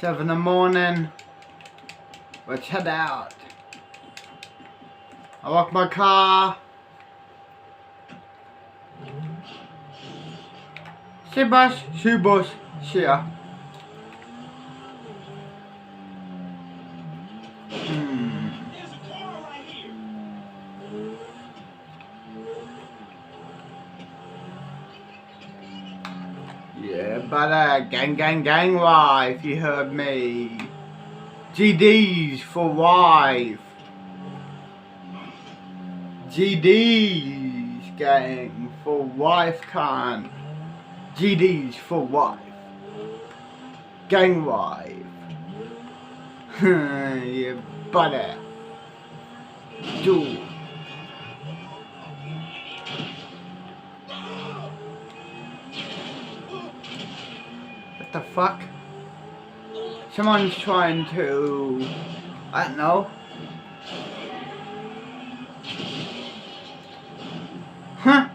7 in the morning. Let's head out. I lock my car. See bus, see ya. Yeah, but gang wife, you heard me. GDs for wife. GDs, gang, for wife can't. GDs for wife. Gang wife. Yeah, buddy. Dude. What the fuck? Someone's trying to... I don't know. Huh?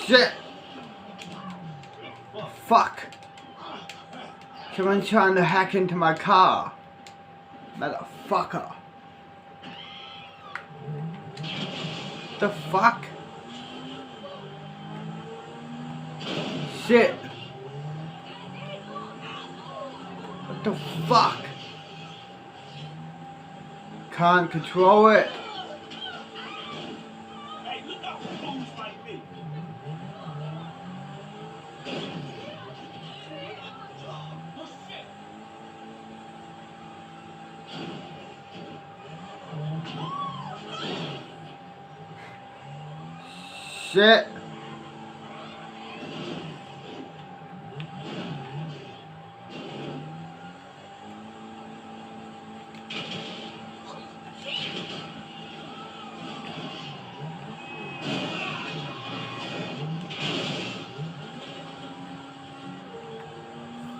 Shit! Fuck! Someone's trying to hack into my car. Motherfucker. The fuck? Shit. What the fuck? Can't control it. Hey, look out for fools like me. Shit.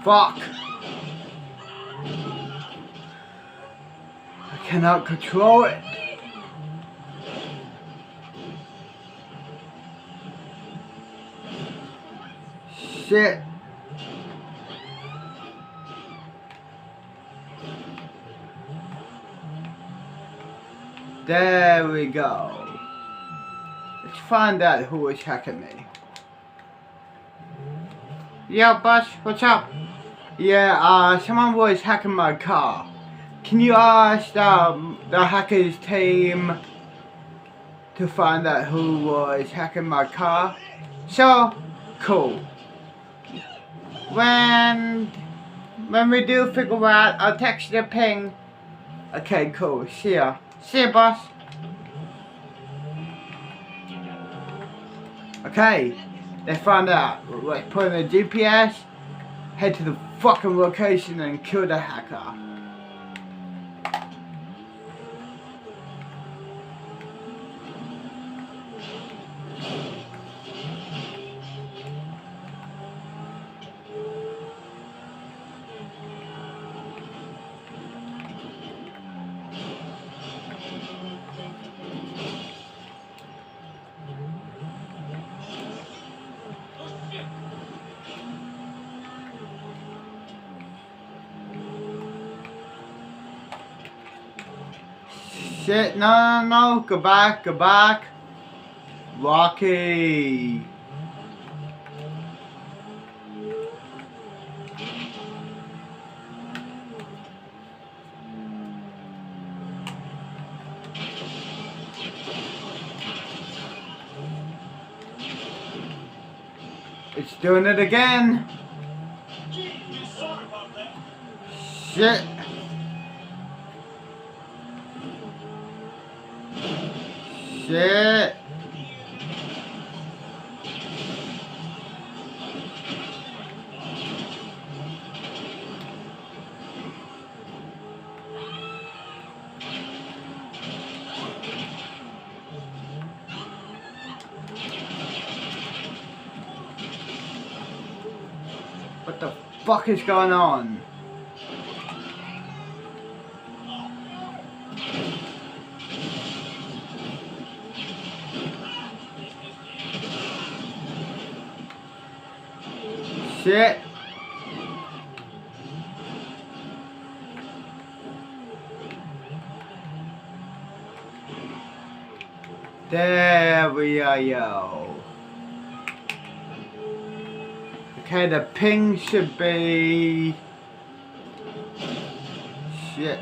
Fuck. I cannot control it. Shit. There we go. Let's find out who is hacking me. Yo, boss, what's up? Yeah, someone was hacking my car. Can you ask the hackers team to find out who was hacking my car? So, cool. When we do figure out, I'll text you a ping. Okay, cool. See ya. See ya, boss. Okay, they found out. Let's put in the GPS, head to the fucking location and kill the hacker. Shit, no, go back. Rocky. It's doing it again. Shit. Shit. What the fuck is going on? Shit. There we are, yo. Okay, the ping should be... Shit.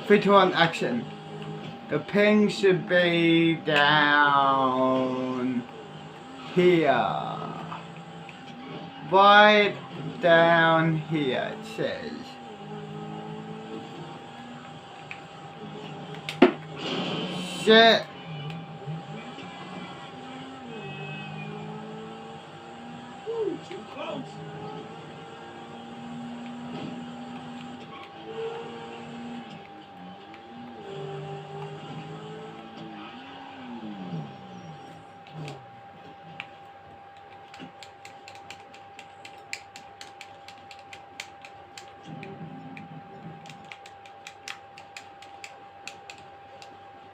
3, 2, 1, action. The ping should be down here. Right down here, it says. Shit. Ooh, too close.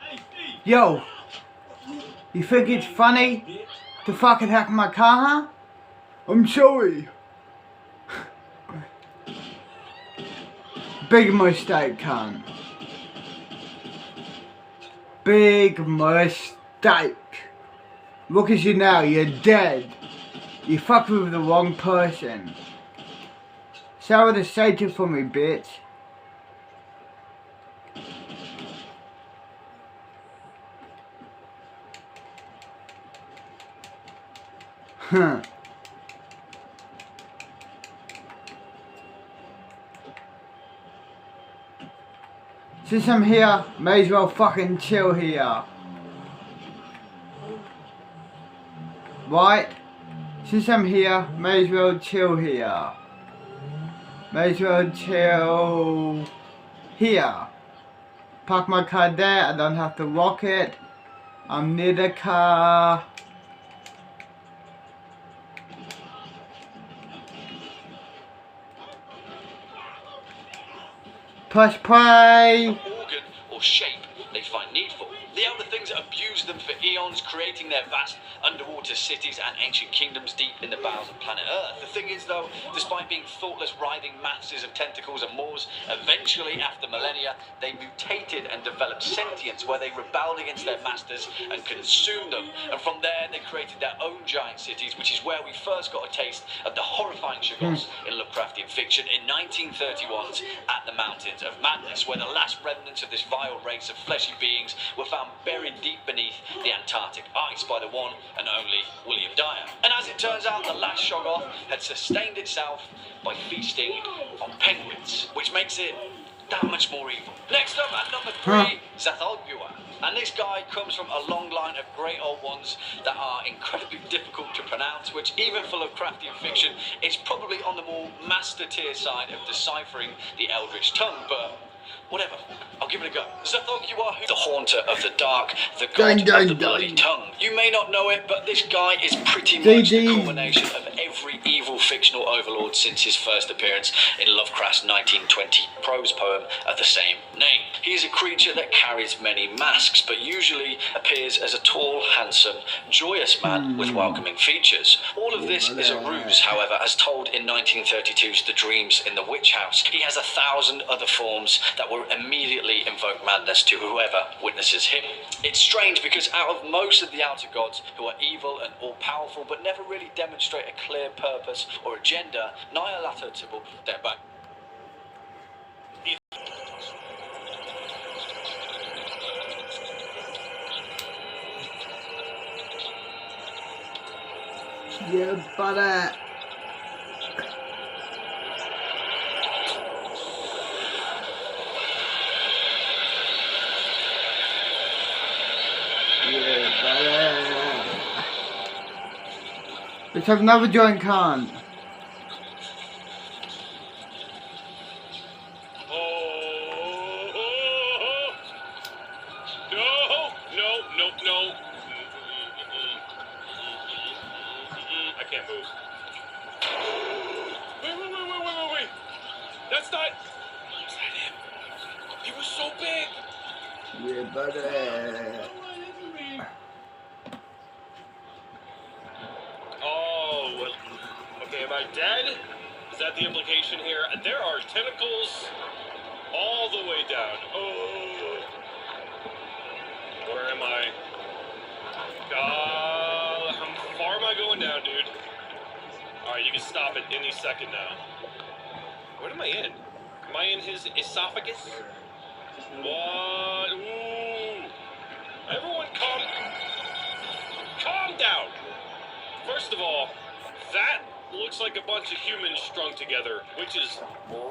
Hey, Steve. Yo, you think it's funny to fucking hack my car, huh? I'm sorry. Big mistake, cunt. Big mistake. Look at you now, you're dead. You fucked with the wrong person. Sour the Satan for me, bitch. Huh. Since I'm here, may as well fucking chill here. Right? Since I'm here, may as well chill here. May as well chill here. Park my car there, I don't have to walk it. I'm near the car. Push play. Organ or shape they find needful. They are the things that abused them for eons, creating their vast underwater cities and ancient kingdoms deep in the bowels of planet Earth. The thing is, though, despite being thoughtless, writhing masses of tentacles and maws, eventually, after millennia, they mutated and developed sentience, where they rebelled against their masters and consumed them. And from there, they created their own giant cities, which is where we first got a taste of the horrifying Shoggoths in Lovecraftian fiction in 1931's At the Mountains of Madness, where the last remnants of this vile race of fleshy beings were found buried deep beneath the Antarctic ice by the one and only William Dyer. And as it turns out, the last Shoggoth had sustained itself by feasting on penguins, which makes it that much more evil. Next up at number 3, Zathalgua. And this guy comes from a long line of great old ones that are incredibly difficult to pronounce, which even for Lovecraftian fiction is probably on the more master tier side of deciphering the Eldritch tongue, but whatever, I'll give it a go. Zathalgua, the haunter of the dark, the god of the bloody tongue. You may not know it, but this guy is pretty much the culmination of every evil fictional overlord since his first appearance in Lovecraft's 1920 prose poem of the same name. He is a creature that carries many masks, but usually appears as a tall, handsome, joyous man with welcoming features. All of this is a ruse, however, as told in 1932's The Dreams in the Witch House. He has 1,000 other forms that will immediately invoke madness to whoever witnesses him. It's strange because out of most of the outer gods, who are evil and all-powerful but never really demonstrate a clear purpose or agenda, Nyarlathotep, their back. Yeah, buddy. Let's have another joint can. No. I can't move. Wait. That's not him. He was so big. Yeah, buddy. I dead? Is that the implication here? There are tentacles all the way down. Oh. Where am I? God, how far am I going down, dude? Alright, you can stop it any second now. What am I in? Am I in his esophagus? What? Ooh. Everyone calm down. First of all, that looks like a bunch of humans strung together, which is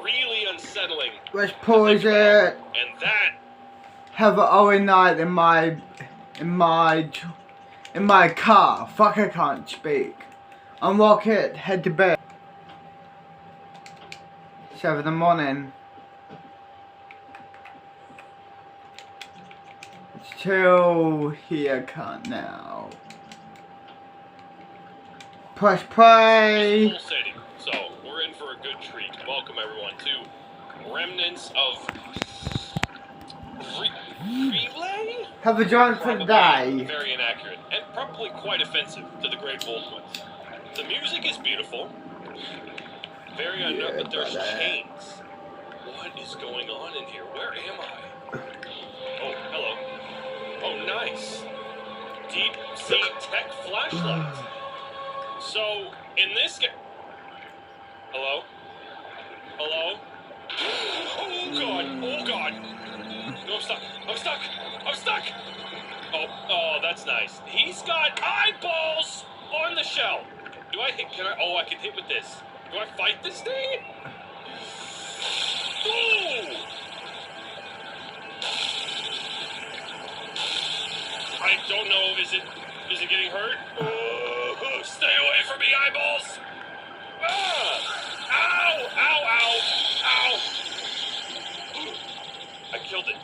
really unsettling. Let's pause it. And that Have an all night in my car. Fuck, I can't speak. Unlock it, head to bed. 7 in the morning. It's till here, can't now. Press play. pulsating. So we're in for a good treat. Welcome everyone to Remnants of Relay? Have a joint for the day. Very inaccurate and probably quite offensive to the great bold ones. The music is beautiful. Very unknown, but there's chains. What is going on in here? Where am I? Oh, hello. Oh, nice. Deep sea tech flashlight. So, in this game... Hello? Hello? Oh, God. Oh, God. No, I'm stuck. Oh, that's nice. He's got eyeballs on the shell. Do I hit? Oh, I can hit with this. Do I fight this thing? Ooh! I don't know. Is it getting hurt? Oh, stay away from me, eyeballs! Ah! Ow! Ow! Ow! Ow! I killed it.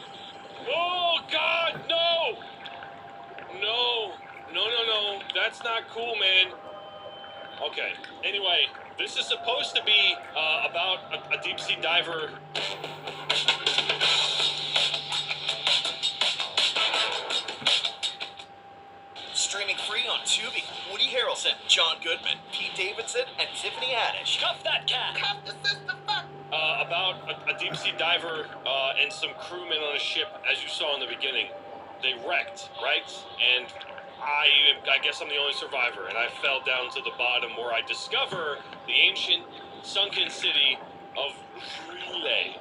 Oh God, no! No! That's not cool, man. Okay. Anyway, this is supposed to be about a deep sea diver. Streaming free on Tubi. Woody Harrelson, John Goodman, Pete Davidson, and Tiffany Haddish. Cuff that cat! Cuff the sister fuck! About a deep sea diver and some crewmen on a ship, as you saw in the beginning. They wrecked, right? And I guess I'm the only survivor, and I fell down to the bottom where I discover the ancient sunken city of Relay,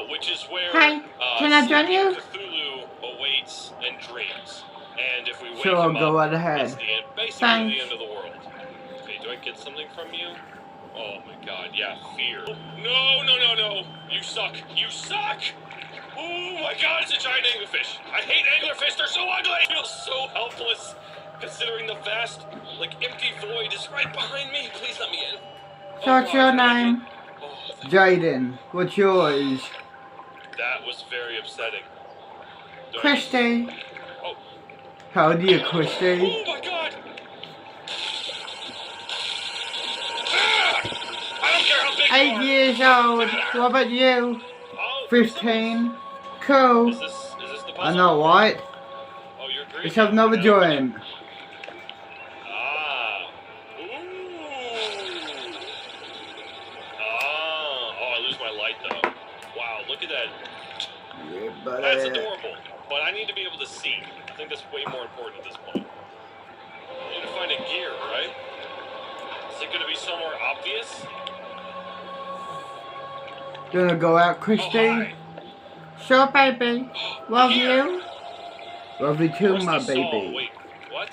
which is where Hi, can I join you? Cthulhu awaits and dreams. And if we wake Sure, him go up, right ahead. it's basically Thanks. the end of the world. Okay, do I get something from you? Oh my God, yeah, fear. No! You suck! Oh my God, it's a giant anglerfish! I hate anglerfish, they're so ugly! I feel so helpless, considering the vast, empty void is right behind me. Please let me in. So what's your name? Oh, Jaden. What's yours? that was very upsetting. Do I- Christy. Oh. How old are you, Christy? Oh my God! Ah! I don't care how big 8 you are. years old. What about you? Oh, 15. Cool. Is this the puzzle? I know, right? Oh, you're green. Let's have another joint. Ah. Ooh. Ah. Oh, I lose my light though. Wow, look at that. Yeah, That's buddy. adorable. But I need to be able to see. I think that's way more important at this point. I need to find a gear, right? Is it going to be somewhere obvious? You wanna go out, Oh, Christy? hi. Sure, baby. Love Here. you. Love you too, Where's my the saw? baby. Wait, what?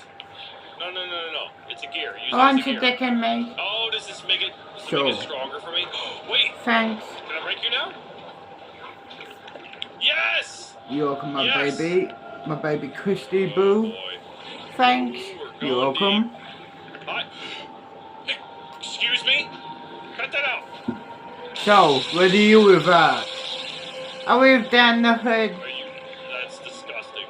No. It's a gear. Use it Why as a don't you gear. dick in me? Oh, does this make it Sure. stronger for me? Wait, Thanks. can I break you now? Yes! You're welcome, my Yes. baby. My baby Christy Oh, boo. boy. Thanks. Ooh, we're You're going welcome. deep. Hi. Excuse me? Cut that out. So, where do you live at? I live down the hood. Are you... That's disgusting.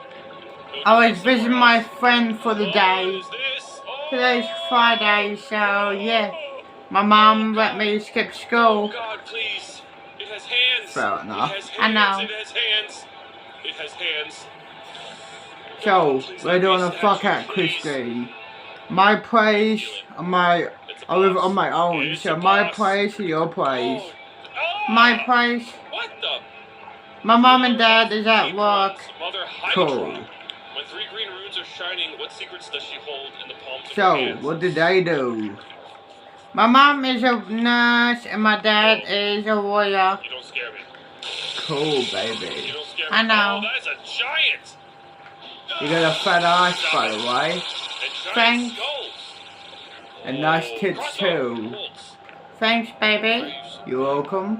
Go I do was that visiting somewhere my else. friend for the What day. is this? Oh. Today's Friday, so yeah. My mom let me skip Oh, school. God, please. It has hands. Fair enough. It has hands. I know. It has hands. It has hands. So, Please we're let doing me a fuck statue, at please. Christy. My place, my It's It's a I live boss. on my own, It's so a my boss. place or your place? Oh. My place. What the? My mom and dad is at Deep work. runs Mother Hydra. Cool. When 3 green runes are shining, what secrets does she hold in the palms of her So, hands? what did they do? My mom is a nurse and my dad is a lawyer. You don't scare me. Cool, You baby. don't scare me. I know. Oh, that is a giant. You got a fat ass, Stop by it. the way. And giant Thanks. skulls. And nice Oh, tits crossbow too. bolts. Thanks, baby. You're welcome.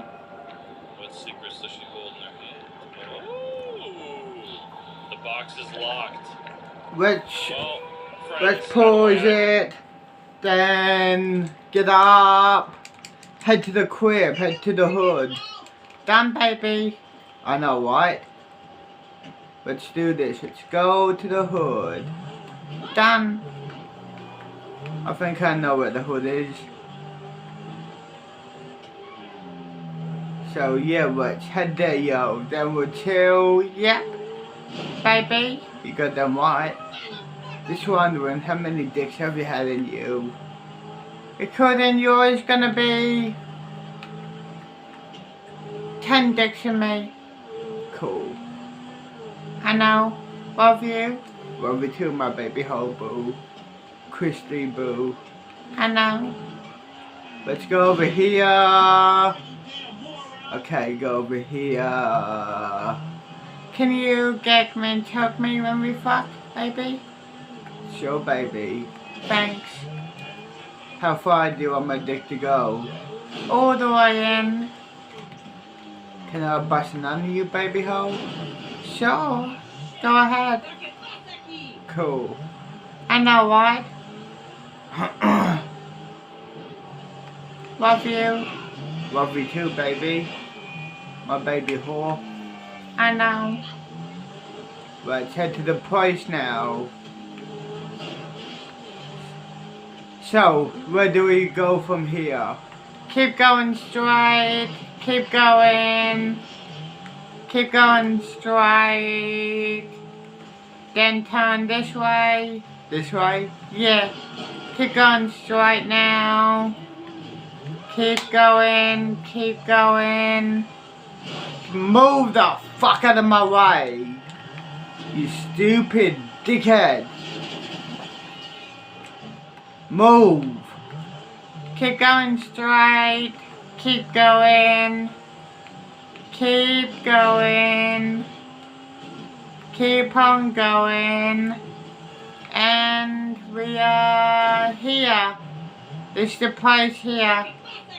What secrets does she hold in her hand? Oh, the box is locked. Let's Well, let's friends, pause how do I- it. Then get up. Head to the crib. Head to the hood. Done, baby. I know, right? Let's do this. Let's go to the hood. Done. I think I know where the hood is. So yeah, let's head there, yo. Then we'll chill. Yep. Baby. You got them right. Just wondering how many dicks have you had in you? According yours gonna be 10 dicks in me. Cool. I know. Love you. Love you too, my baby hoe boo. Christy boo. I know. Let's go over here. Okay, go over here. Can you gag me and choke me when we fuck, baby? Sure, baby. Thanks. How far do you want my dick to go? All the way in. Can I bust it under you, baby hoe? Sure. Go ahead. Cool. I know what. Love you. Love you too, baby. My baby whore. I know. Let's head to the place now. So, where do we go from here? Keep going straight. Keep going. Keep going straight. Then turn this way. This way? Yeah. Keep going straight now. Keep going. Keep going. Move the fuck out of my way. You stupid dickhead. Move. Keep going straight. Keep going. Keep going. Keep on going. And we are here. This is the place here.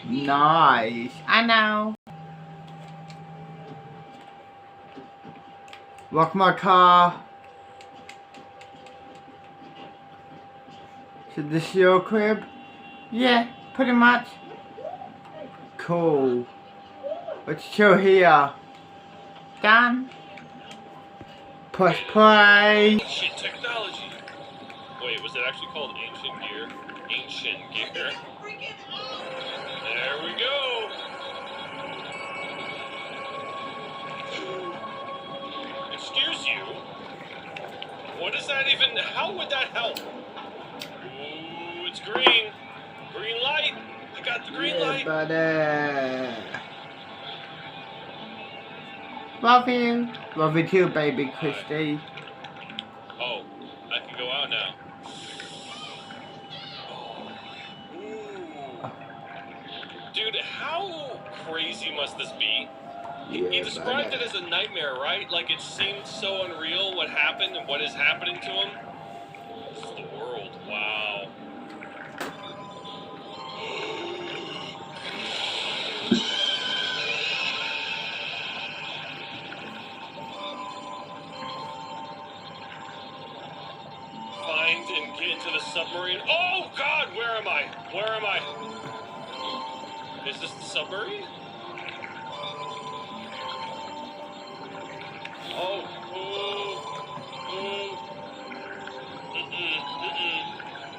Nice. I know. Lock my car. So this is your crib? Yeah, pretty much. Cool. Let's chill here. Done. Press play. Ancient technology. Wait, was it actually called ancient gear? Ancient gear. There we go. Excuse you. What is that even? How would that help? Ooh, it's green. Green light. I got the green light. Buddy. Love you. Love you too, baby Christy. Oh, I can go out now. Ooh. Dude, how crazy must this be? He described it as a nightmare, right? Like it seemed so unreal what happened and what is happening to him. This is the world. Wow. Find and get into the submarine. Oh God, where am I? Where am I? Is this the submarine? Oh,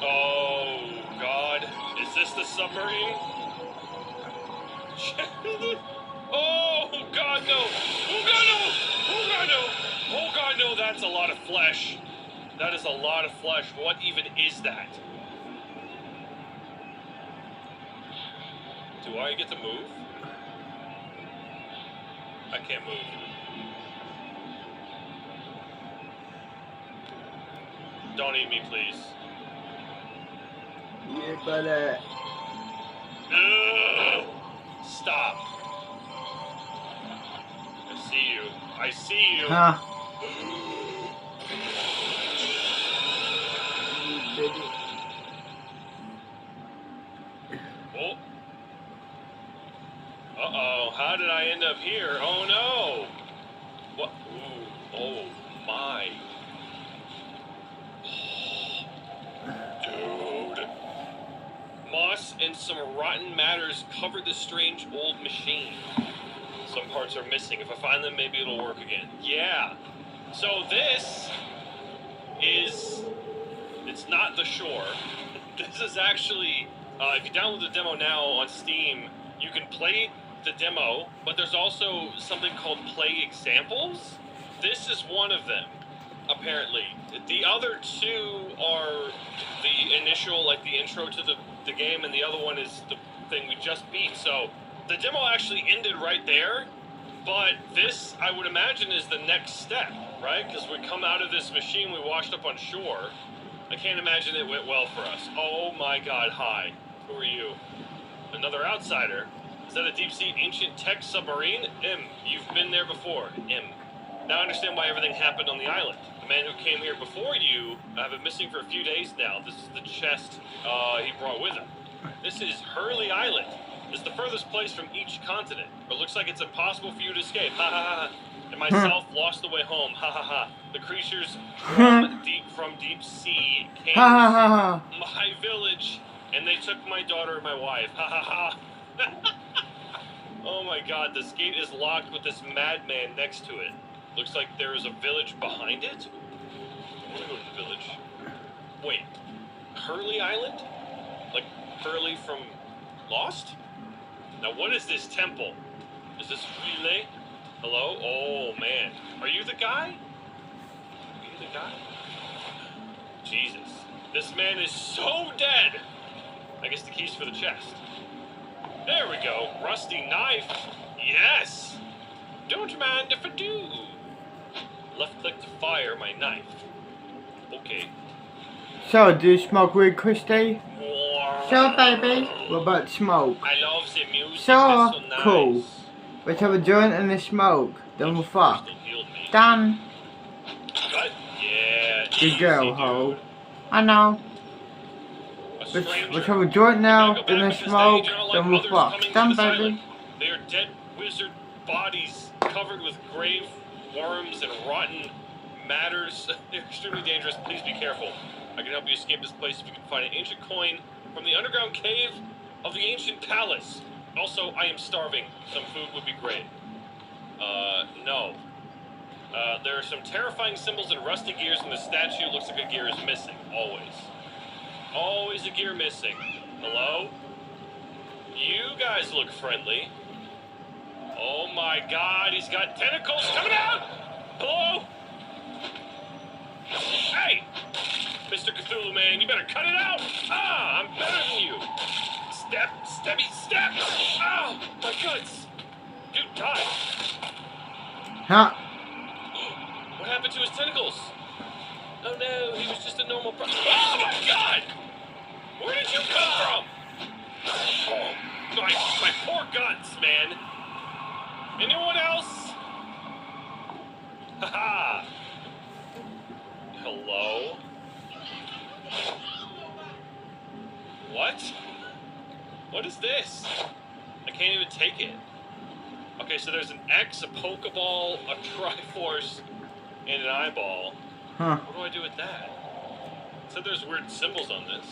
oh, God. Is this the submarine? Oh, God, no. Oh, God, no. Oh, God, no. Oh, God, no. That's a lot of flesh. That is a lot of flesh. What even is that? Do I get to move? I can't move. Don't eat me, please. Yeah, but Ugh! Stop. I see you. I see you. huh? Oh. Uh-oh. How did I end up here? Oh, no. What? Ooh. Oh, my. Dude. Moss and some rotten matters covered this strange old machine. Some parts are missing. If I find them, maybe it'll work again. Yeah. So this is... It's not the shore. This is actually... if you download the demo now on Steam, you can play the demo, but there's also something called Play Examples. This is one of them, apparently. The other two are the initial, like the intro to the game, and the other one is the thing we just beat. So the demo actually ended right there, but this, I would imagine, is the next step, right? Because we come out of this machine we washed up on shore. I can't imagine it went well for us. Oh my god, hi. Who are you? Another outsider. Is that a deep-sea ancient tech submarine? You've been there before. Now I understand why everything happened on the island. The man who came here before you, I've been missing for a few days now. This is the chest he brought with him. This is Hurley Island. It's the furthest place from each continent, but looks like it's impossible for you to escape. Ha ha ha. And myself lost the way home. Ha ha ha. The creatures from deep sea came to my village, and they took my daughter and my wife. Ha ha ha. Oh my god, this gate is locked with this madman next to it. Looks like there is a village behind it. I want to go to the village. Wait, Hurley Island? Like Hurley from Lost? Now what is this temple? Is this relay? Hello? Oh man. Are you the guy? Are you the guy? Jesus. This man is so dead! I guess the keys for the chest. There we go. Rusty knife. Yes! Don't mind if I do. Left click to fire my knife. Okay. So, do you smoke weed, Christy? So, baby. What about smoke? I love the music. So, It's so nice. cool. Let's have a joint and a smoke. Then we'll fuck. Still healed me. Done. Cut? Yeah. Good girl, easy, ho. dude. I know. A Let's stranger. have a joint now, Go then back a because smoke, they don't like then we'll others fuck. coming to Done, this baby. island. They are dead wizard bodies covered with grave worms and rotten matters. They're extremely dangerous. Please be careful. I can help you escape this place if you can find an ancient coin from the underground cave of the ancient palace. Also, I am starving. Some food would be great. No. There are some terrifying symbols and rusty gears, and the statue looks like a gear is missing. Always. Always a gear missing. Hello? You guys look friendly. Oh my god, he's got tentacles coming out! Hello? Hey! Mr. Cthulhu man, you better cut it out! Ah, I'm better than you! Step, steppy, step! Oh, my guts! Dude, die! Huh? What happened to his tentacles? Oh no, he was just a normal Oh my god! Where did you come from? Oh, my poor guts, man. Anyone else? Haha. Hello? What? What is this? I can't even take it. Okay, so there's an X, a Pokeball, a Triforce, and an eyeball. Huh. What do I do with that? It said there's weird symbols on this.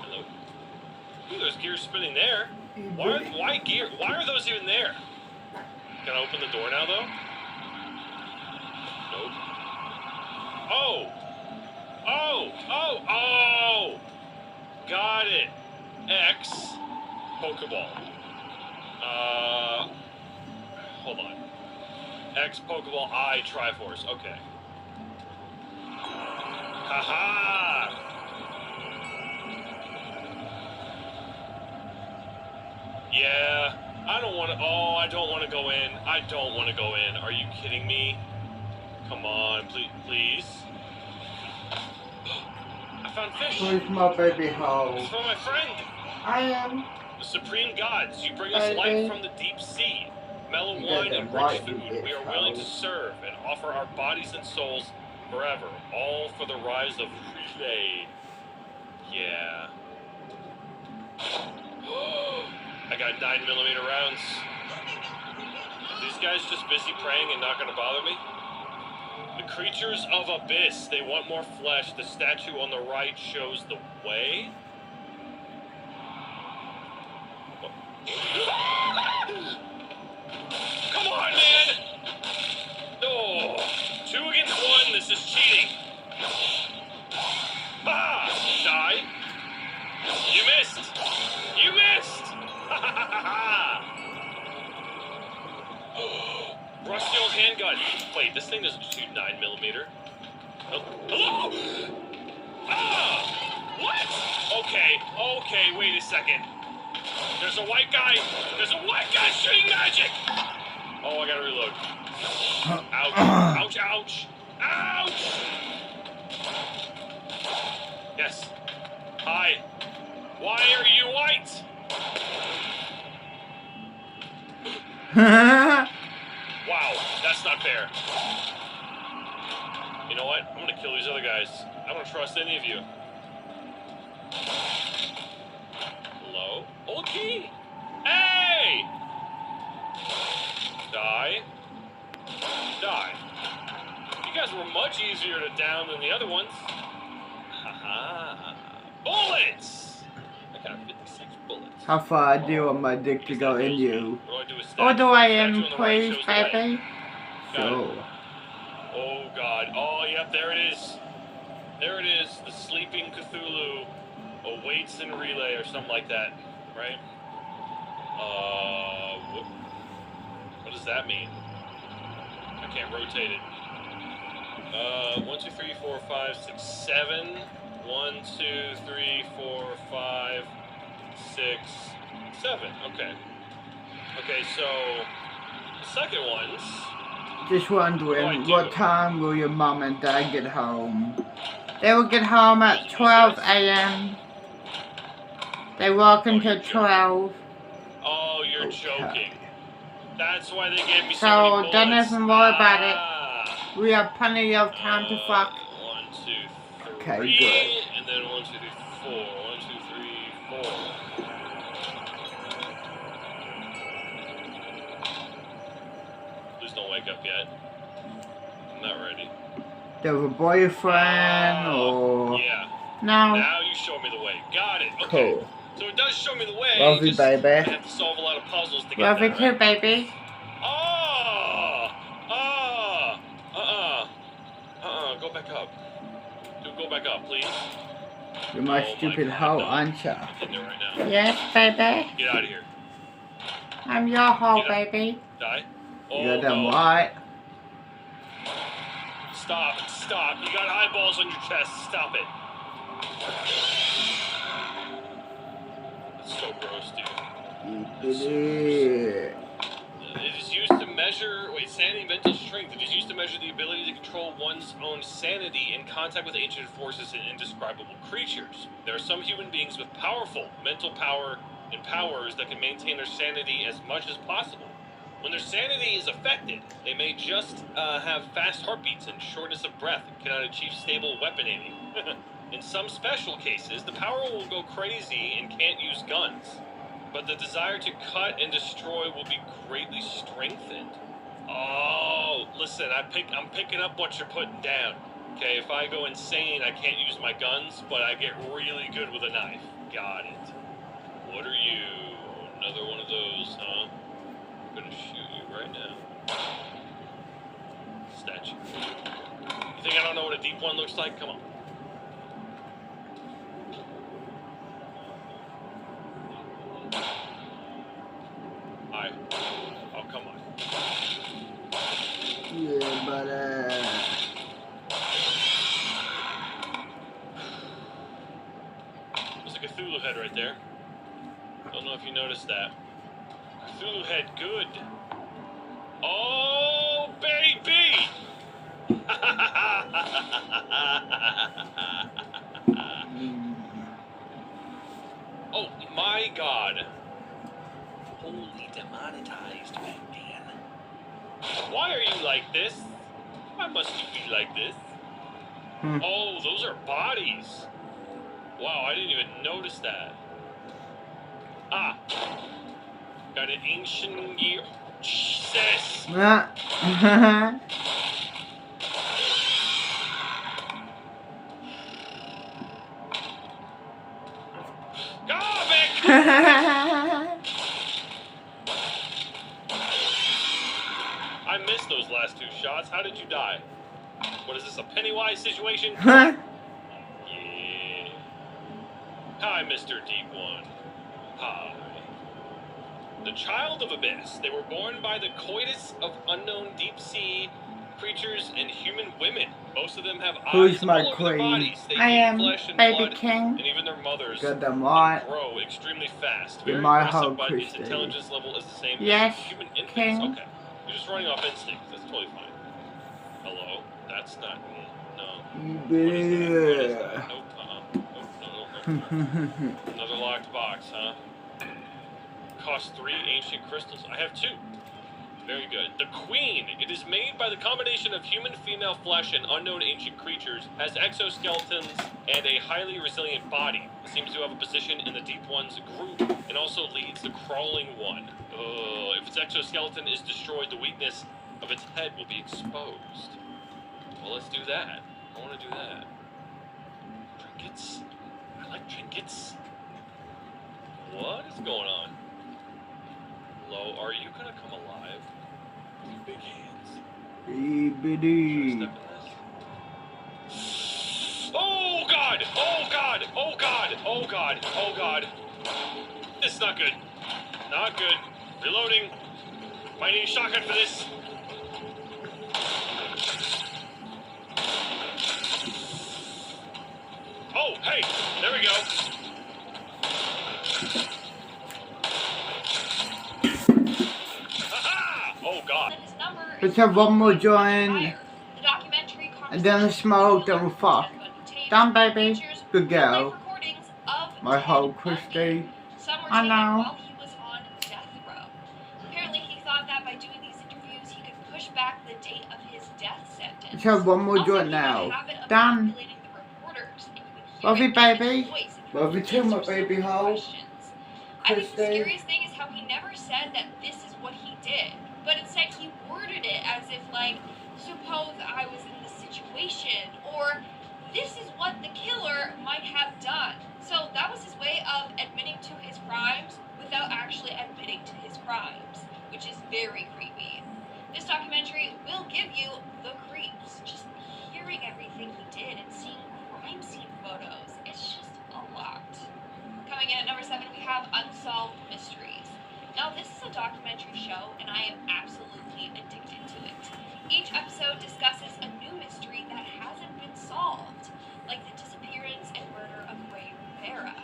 Hello? Ooh, there's gears spinning there. Why gear? Why are those even there? Can I open the door now, though? Nope. Oh! Oh! Oh! Oh! Got it. X, Pokeball. Hold on. X, Pokeball, I, Triforce. Okay. Haha! Yeah, I don't want to. Oh, I don't want to go in. I don't want to go in. Are you kidding me? Come on, please. I found fish. Where's my baby It's hole? from my friend. I am. The supreme gods, you bring us light from the deep sea, mellow wine and rich food. We are willing to serve and offer our bodies and souls forever, all for the rise of Relay. Yeah. I got 9mm rounds. These guys just busy praying and not gonna bother me? The creatures of abyss, they want more flesh. The statue on the right shows the way. Come on, man! Oh, 2 against 1, this is cheating. Ah, die. You missed. You missed. Rusty old handgun. Wait, this thing doesn't shoot 9mm. Oh. Hello? Ah! What? Okay, wait a second. There's a white guy. There's a white guy shooting magic. Oh, I gotta reload. Ouch. Ouch, ouch. Ouch! Yes. Hi. Why are you white? Wow, that's not fair. You know what? I'm gonna kill these other guys. I don't trust any of you. Hello? Old key! Hey! Die. Die. You guys were much easier to down than the other ones. Haha. Bullets! I got 56 bullets. How far do you want my dick to go in you? Or do I am, please, baby? Sure. Oh god. Oh, yep, there it is. There it is. The sleeping Cthulhu awaits in Relay or something like that, right? What does that mean? I can't rotate it. 1, 2, 3, 4, 5, 6, 7. 1, 2, 3, 4, 5, 6, 7. Okay. Okay, so the second one's. Just wondering, what time will your mom and dad get home? They will get home at 12 a.m. They work until 12. Oh, you're joking. That's why they gave me so So, many don't bullets. even worry about it. We have plenty of time to fuck. 1, 2, 3. Okay, good. And then 1, 2, 3, 4. 1, 2, 3, 4. Please don't wake up yet. I'm not ready. Do you have a boyfriend or... Yeah. No. Now you show me the way. Got it. Okay. Cool. So it does show me the way. Love you, baby. I have to solve a lot of puzzles to get Love there, you too, right? baby. Go back up. Dude, go back up, please. You're my stupid hoe, aren't you? I'm in there right now. Yes, baby. Get out of here. I'm your hoe, Get up. baby. Die. Oh, You're damn no. right. Stop. Stop. You got eyeballs on your chest. Stop it. That's so gross, dude. Yeah. It is used to measure, sanity, mental strength. It is used to measure the ability to control one's own sanity in contact with ancient forces and indescribable creatures. There are some human beings with powerful mental power and powers that can maintain their sanity as much as possible. When their sanity is affected, they may just have fast heartbeats and shortness of breath and cannot achieve stable weapon aiming. In some special cases, the power will go crazy and can't use guns. But the desire to cut and destroy will be greatly strengthened. Oh, listen, I'm picking up what you're putting down. Okay, if I go insane, I can't use my guns, but I get really good with a knife. Got it. What are you? Another one of those, huh? I'm gonna shoot you right now. Statue. You think I don't know what a deep one looks like? Come on. Hi. Oh, come on. Yeah, but There's a Cthulhu head right there. Don't know if you noticed that. Cthulhu head, good. Oh, baby! Oh, my God. Holy demonetized, Batman. Why are you like this? Why must you be like this? Oh, those are bodies. Wow, I didn't even notice that. Ah. Got an ancient year. Jesus! I missed those last two shots. How did you die? What is this, a Pennywise situation? Yeah. Hi, Mr. Deep One. Hi. The child of abyss. They were born by the coitus of unknown deep sea creatures and human women. Most of them have Who's eyes my all over their queen? bodies. They I eat am flesh and baby blood, king. and even their mothers Got them what? grow extremely fast. You're Very my impressive, whole but its Christy. intelligence level is the same Yes, as human infants. king. Okay, you're just running off instincts. That's totally fine. Hello? That's not me. No. What is that? What is that? Nope. Nope. No. Another locked box, huh? Cost 3 ancient crystals. I have 2. Very good. The Queen. It is made by the combination of human female flesh and unknown ancient creatures, has exoskeletons, and a highly resilient body. It seems to have a position in the Deep One's group, and also leads the Crawling One. If its exoskeleton is destroyed, the weakness of its head will be exposed. Well, let's do that. I want to do that. Trinkets. I like trinkets. What is going on? Hello, are you gonna come alive? Big hands. EBD. Oh God! Oh God! Oh God! Oh God! Oh God! This is not good. Not good. Reloading. Might need a shotgun for this. Oh, hey! There we go. Oh God. Let's have one more join. And then the smoke, then we'll fuck. Done, baby. Good girl. My whole Christy. I know. Apparently he thought that by doing these interviews he could push back the date of his death sentence. Let's have one more joint now. Done. Love you, baby. Love you too, my baby hole. I think the scariest thing is how he never said that this is what he did, but instead he worded it as if like, suppose I was in this situation, or this is what the killer might have done. So that was his way of admitting to his crimes without actually admitting to his crimes, which is very creepy. This documentary will give you the creeps. Just hearing everything he did and seeing crime scene photos, it's just a lot. Coming in at number 7, we have Unsolved Mysteries. Now, this is a documentary show, and I am absolutely addicted to it. Each episode discusses a new mystery that hasn't been solved, like the disappearance and murder of Ray Rivera.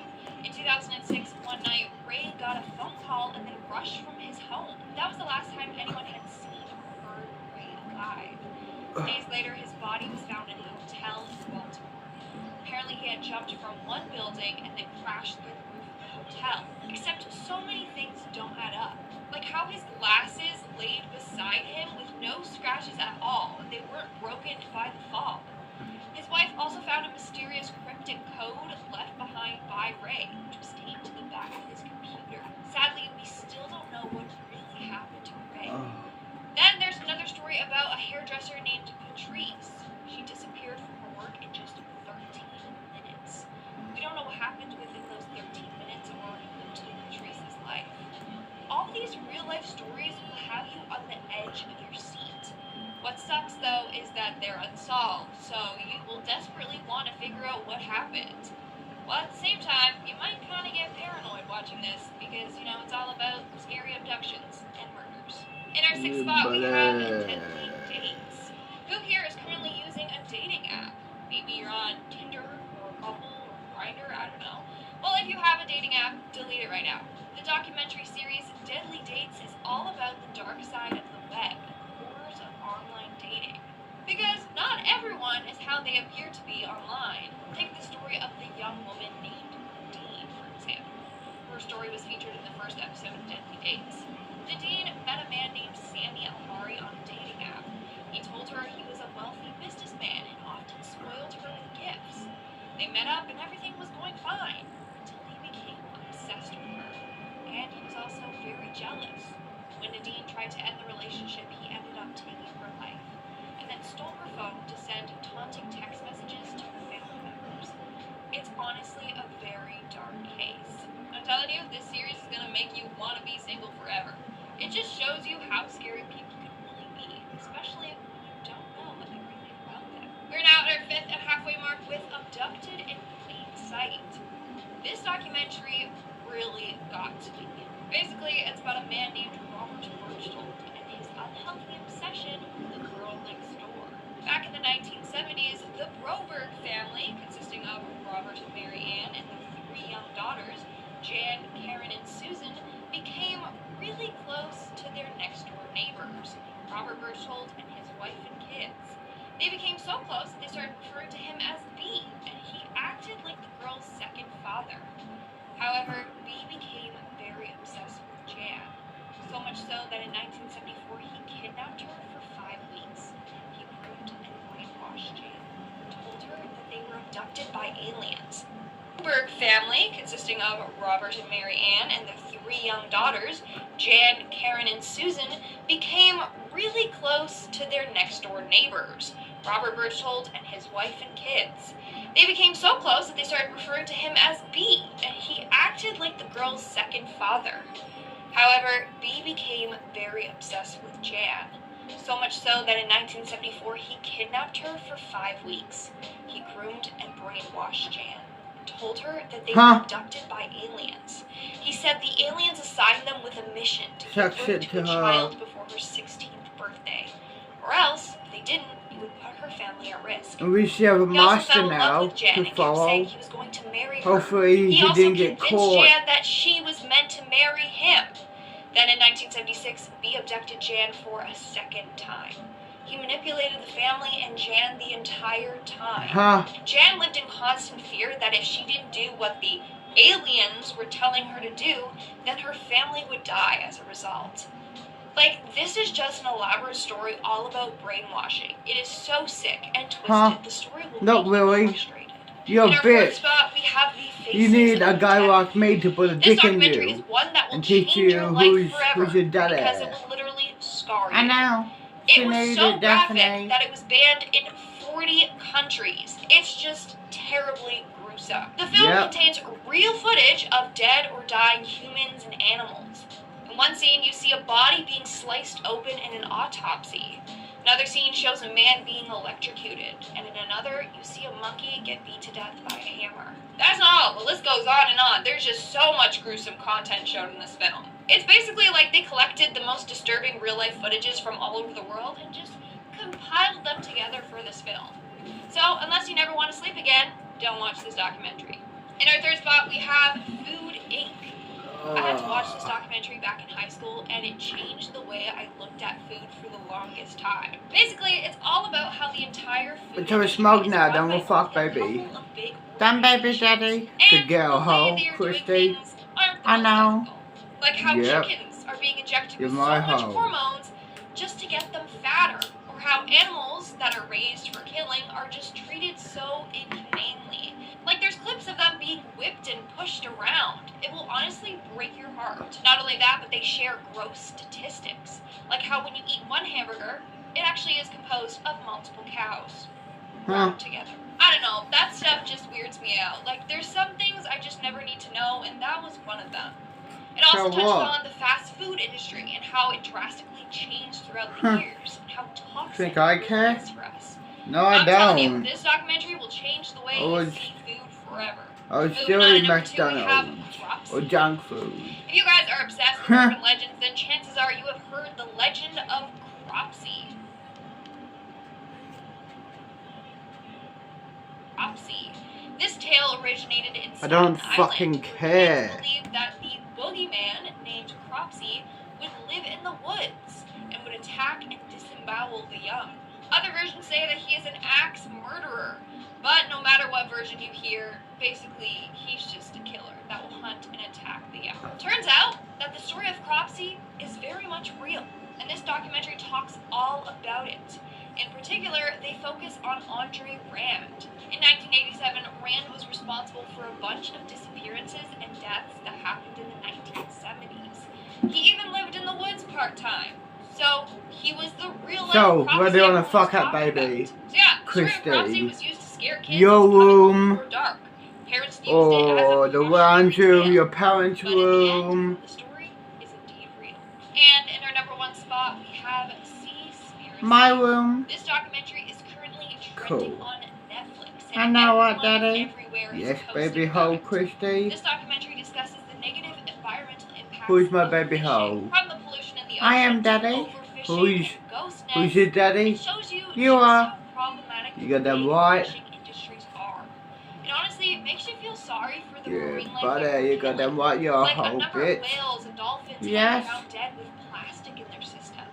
In 2006, one night, Ray got a phone call and then rushed from his home. That was the last time anyone had seen or heard Ray alive. Days later, his body was found in a hotel in Baltimore. Apparently, he had jumped from one building and then crashed through the roof of the hotel. Except so many things don't add up. Like how his glasses laid beside him with no scratches at all. They weren't broken by the fall. His wife also found a mysterious cryptic code left behind by Ray, which was taped to the back of his computer. Sadly, we still don't know what really happened to Ray. Then there's another story about a hairdresser named Patrice. She disappeared from her work in just 13 minutes. We don't know what happened within those 13 minutes or into Patrice's life. All these real-life stories will have you on the edge of your seat. What sucks, though, is that they're unsolved, so you will desperately want to figure out what happened. Well, at the same time, you might kind of get paranoid watching this, because, you know, it's all about scary abductions and murders. In our 6th spot, we have Intense Dates. Who here is currently using a dating app? Maybe you're on Tinder, or Bumble, or Grindr, I don't know. Well, if you have a dating app, delete it right now. The documentary series Deadly Dates is all about the dark side of the web and the horrors of online dating. Because not everyone is how they appear to be online. Take the story of the young woman named Dean, for example. Her story was featured in the first episode of Deadly Dates. Dean met a man named Sammy Almari on a dating app. He told her he was a wealthy businessman and often spoiled her with gifts. They met up and everything was going fine until he became obsessed with her. And he was also very jealous. When Nadine tried to end the relationship, he ended up taking her life and then stole her phone to send taunting text messages to her family members. It's honestly a very dark case. I'm telling you, this series is going to make you want to be single forever. It just shows you how scary people can really be, especially when you don't know everything about them. We're now at our 5th and halfway mark with Abducted in Plain Sight. This documentary really got to me. Basically, it's about a man named Robert Berchtold and his unhealthy obsession with the girl next door. Back in the 1970s, the Broberg family, consisting of Robert and Mary Ann and their 3 young daughters, Jan, Karen, and Susan, became really close to their next-door neighbors, Robert Berchtold and his wife and kids. They became so close that they started referring to him as B, and he acted like the girl's second father. However, B became very obsessed with Jan, so much so that in 1974 he kidnapped her for 5 weeks. He groomed and brainwashed Jan, told her that they were abducted by aliens. The Berg family, consisting of Robert and Mary Ann and their 3 young daughters, Jan, Karen, and Susan, became really close to their next-door neighbors, Robert Berchtold and his wife and kids. They became so close that they started referring to him as B, and he acted like the girl's second father. However, B became very obsessed with Jan, so much so that in 1974 he kidnapped her for 5 weeks. He groomed and brainwashed Jan, told her that they were abducted by aliens. He said the aliens assigned them with a mission to give birth to a child before her 16th birthday, or else, if they didn't, he would put her family at risk. And we should have a master now to follow. He was going to marry her. Hopefully he didn't get caught. He also convinced Jan that she was meant to marry him. Then in 1976, B abducted Jan for a second time. He manipulated the family and Jan the entire time. Jan lived in constant fear that if she didn't do what the aliens were telling her to do, then her family would die as a result. Like, this is just an elaborate story all about brainwashing. It is so sick and twisted. The story will make you frustrated. You're a bitch. Spot, we have the you need a guy like me to put a dick in you you and teach you who's your daddy. Because it will literally scar you. I know. It was so graphic that it was banned in 40 countries. It's just terribly gruesome. The film contains real footage of dead or dying humans and animals. In one scene, you see a body being sliced open in an autopsy. Another scene shows a man being electrocuted. And in another, you see a monkey get beat to death by a hammer. That's not all. The list goes on and on. There's just so much gruesome content shown in this film. It's basically like they collected the most disturbing real-life footages from all over the world and just compiled them together for this film. So, unless you never want to sleep again, don't watch this documentary. In our 3rd spot, we have Food, Inc. I had to watch this documentary back in high school, and it changed the way I looked at food for the longest time. Basically, it's all about how the entire food industry is smoke now, don't go fuck, baby. Done, baby, daddy. Good girl, ho, Christy. I know. Like how chickens are being injected with so much hormones just to get them fatter, or how animals that are raised for killing are just treated so inhumanely. Like, there's clips of them being whipped and pushed around. It will honestly break your heart. Not only that, but they share gross statistics. Like how when you eat one hamburger, it actually is composed of multiple cows ground together. I don't know, that stuff just weirds me out. Like, there's some things I just never need to know, and that was one of them. It also touched on the fast food industry and how it drastically changed throughout the years, and how toxic it is for us. No, I don't. You, this documentary will change the way you see food forever. I was still eating McDonald's or junk food. If you guys are obsessed with urban legends, then chances are you have heard the legend of Cropsey. This tale originated in I don't Staten fucking Island. care. It's believed that the boogeyman named Cropsy would live in the woods and would attack and disembowel the young. Other versions say that he is an axe murderer, but no matter what version you hear, basically he's just a killer that will hunt and attack the young. Turns out that the story of Cropsy is very much real, and this documentary talks all about it. In particular, they focus on Andre Rand. In 1987, Rand was responsible for a bunch of disappearances and deaths that happened in the 1970s. He even lived in the woods part-time. So, he was the real life Cropsy we're doing a everyone's fuck up, talking baby. about. So yeah, the story of Christy. Cropsy was used to scare kids Your into coming home room. before dark. Parents used it as Or a the cautionary lounge room, tale. your parents' But in the room. end, the story is indeed real. And in our number one spot, we have Seaspiracy. My room. This documentary is currently Cool. trending on Netflix. I And know what, everyone Daddy. everywhere is Yes, posting baby about hole, it. Christy. This documentary discusses the negative environmental impacts Who's my of baby fishing, hole? from the pollution in the I am ocean to Daddy. overfishing Who's and ghost nets. Who's your daddy? It shows you You just are. how problematic You got that big right. fishing industries are. And honestly, it makes you feel sorry for the Yeah, marine life buddy, that we're you got killing. them right, you Like a whole number of bitch. whales and dolphins Yes. have been found dead with plastic in their system.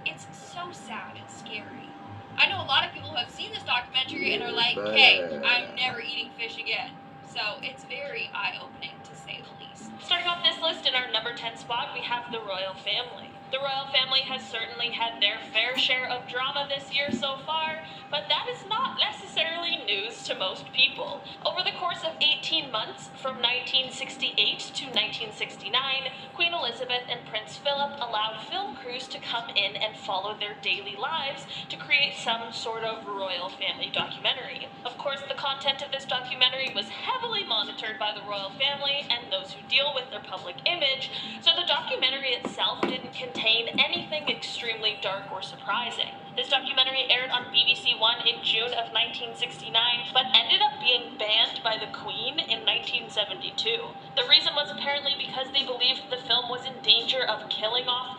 It's so sad and scary. I know a lot of people who have seen this documentary and are like, hey, I'm never eating fish again. So it's very eye-opening to say the least. Starting off this list in our number 10 spot, we have the royal family. The royal family has certainly had their fair share of drama this year so far, but that is not necessarily news to most people. Over the course of 18 months, from 1968 to 1969, Queen Elizabeth and Prince Philip allowed film crews to come in and follow their daily lives to create some sort of royal family documentary. Of course, the content of this documentary was heavily monitored by the royal family and those who deal with their public image, so the documentary itself didn't contain anything extremely dark or surprising. This documentary aired on BBC One in June of 1969, but ended up being banned by the Queen in 1972. The reason was apparently because they believed the film was in danger of killing off